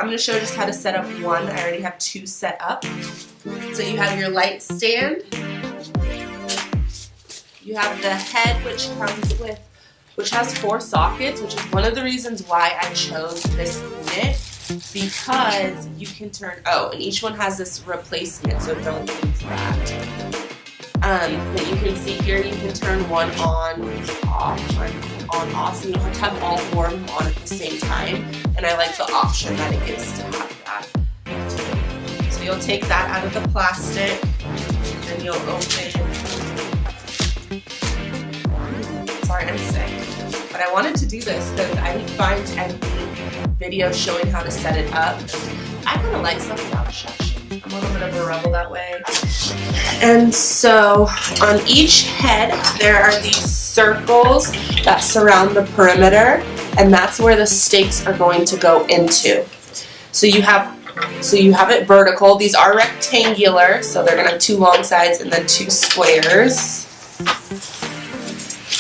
I'm going to show just how to set up one. I already have two set up. So you have your light stand. You have the head, which comes with, which has 4 sockets, which is one of the reasons why I chose this unit, because you can turn, oh, and each one has this replacement, so don't use that. But you can see here, you can turn one on, off, on, off, so you don't have to have all 4 of them on at the same time, and I like the option that it gives to have that. So you'll take that out of the plastic, and you'll open, sorry, I'm sick, but I wanted to do this because I didn't find any video showing how to set it up. I kind of like stuff without instructions. I'm a little bit of a rebel that way. And so on each head there are these circles that surround the perimeter, and that's where the stakes are going to go into. So you have it vertical. These are rectangular, so they're going to have 2 long sides and then 2 squares.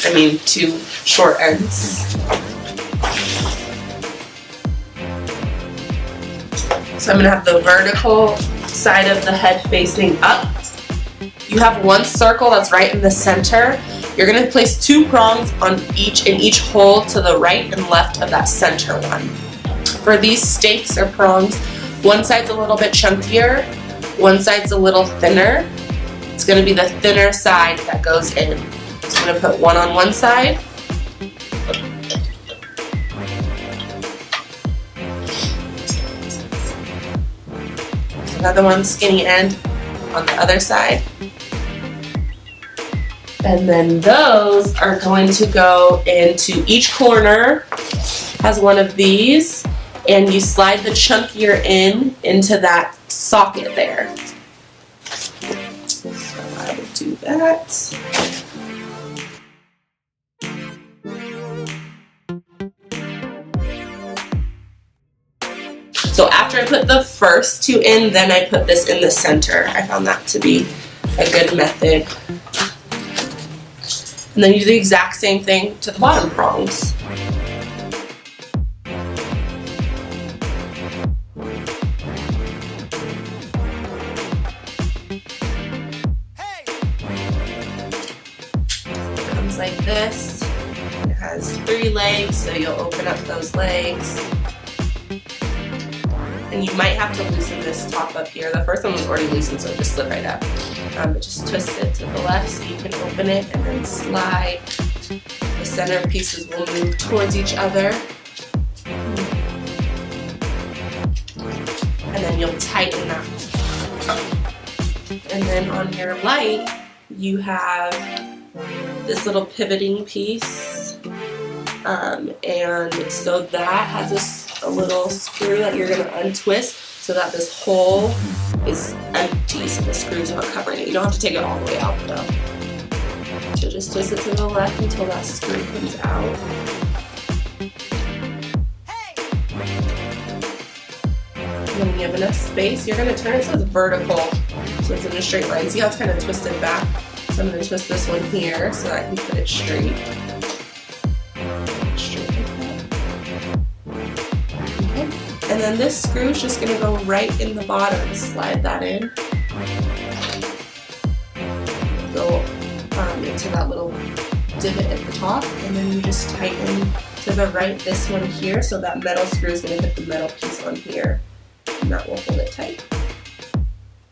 I mean 2 short ends. So I'm going to have the vertical side of the head facing up. You have 1 circle that's right in the center. You're going to place 2 prongs on in each hole to the right and left of that center one. For these stakes or prongs, one side's a little bit chunkier, one side's a little thinner. It's going to be the thinner side that goes in. So I'm going to put one on one side. Another one skinny end on the other side. And then those are going to go into each corner, has one of these, and you slide the chunkier into that socket there. So I will do that. So after I put the first 2 in, then I put this in the center. I found that to be a good method. And then you do the exact same thing to the bottom prongs. It comes like this. It has 3 legs, so you'll open up those legs. And you might have to loosen this top up here. The first one was already loosened, so it just slid right up. But just twist it to the left so you can open it and then slide. The center pieces will move towards each other. And then you'll tighten that. And then on your light, you have this little pivoting piece. And so that has a little screw that you're going to untwist so that this hole is empty, so the screw's not covering it. You don't have to take it all the way out though. So just twist it to the left until that screw comes out. And then when you have enough space, you're going to turn it so it's vertical, so it's in a straight line. See how it's kind of twisted back? So I'm going to twist this one here so that I can put it straight. And then this screw is just going to go right in the bottom. Slide that in. Go into that little divot at the top, and then you just tighten to the right this one here, so that metal screw is going to hit the metal piece on here, and that will hold it tight.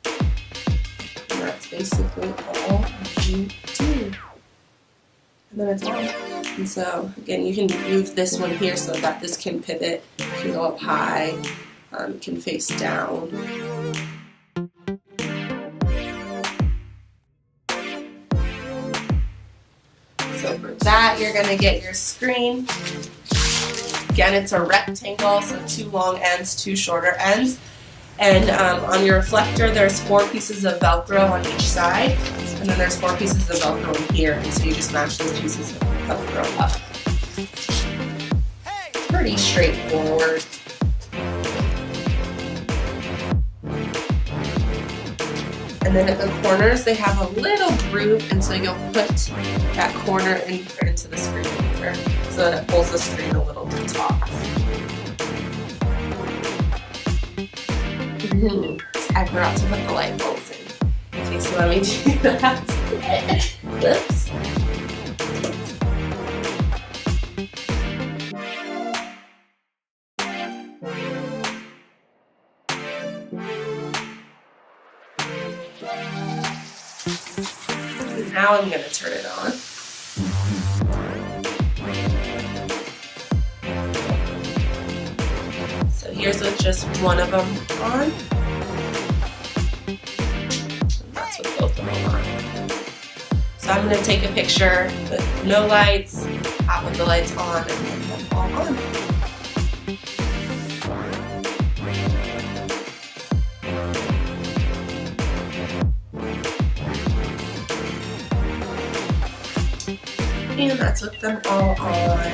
And that's basically all you do. And then it's on. And so again, you can move this one here so that this can pivot, it can go up high, it can face down. So for that, you're going to get your screen. Again, it's a rectangle, so 2 long ends, 2 shorter ends. And on your reflector, there's 4 pieces of Velcro on each side, and then there's 4 pieces of Velcro in here, and so you just match those pieces of Velcro up. Pretty straightforward. And then at the corners, they have a little groove, and so you'll put that corner into the screen here, so that it pulls the screen a little to the top. I forgot to put the light bulbs in. Okay, so let me do that. Whoops. Now I'm going to turn it on. So here's with just one of them on. And that's with both of them on. So I'm going to take a picture with no lights, out with the lights on, and then them all on. And that's with them all on,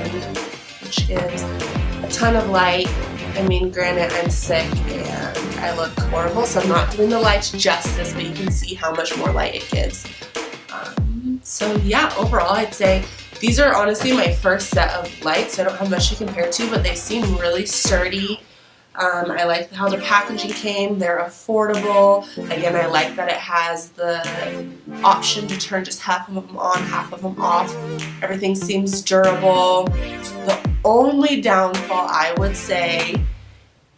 which gives a ton of light. I mean, granted, I'm sick and I look horrible, so I'm not doing the lights justice, but you can see how much more light it gives. So yeah, overall, I'd say these are honestly my first set of lights. I don't have much to compare to, but they seem really sturdy. I like how the packaging came. They're affordable. Again, I like that it has the option to turn just half of them on, half of them off. Everything seems durable. The only downfall I would say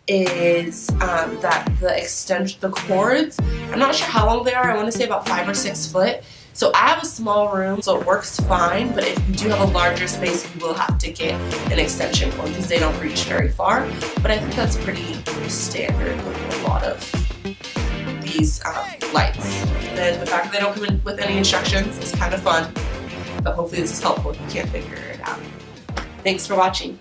is that the cords, I'm not sure how long they are. I want to say about 5 or 6 foot. So I have a small room, so it works fine, but if you do have a larger space, you will have to get an extension cord because they don't reach very far. But I think that's pretty standard with a lot of these lights. And the fact that they don't come in with any instructions is kind of fun, but hopefully this is helpful if you can't figure it out. Thanks for watching.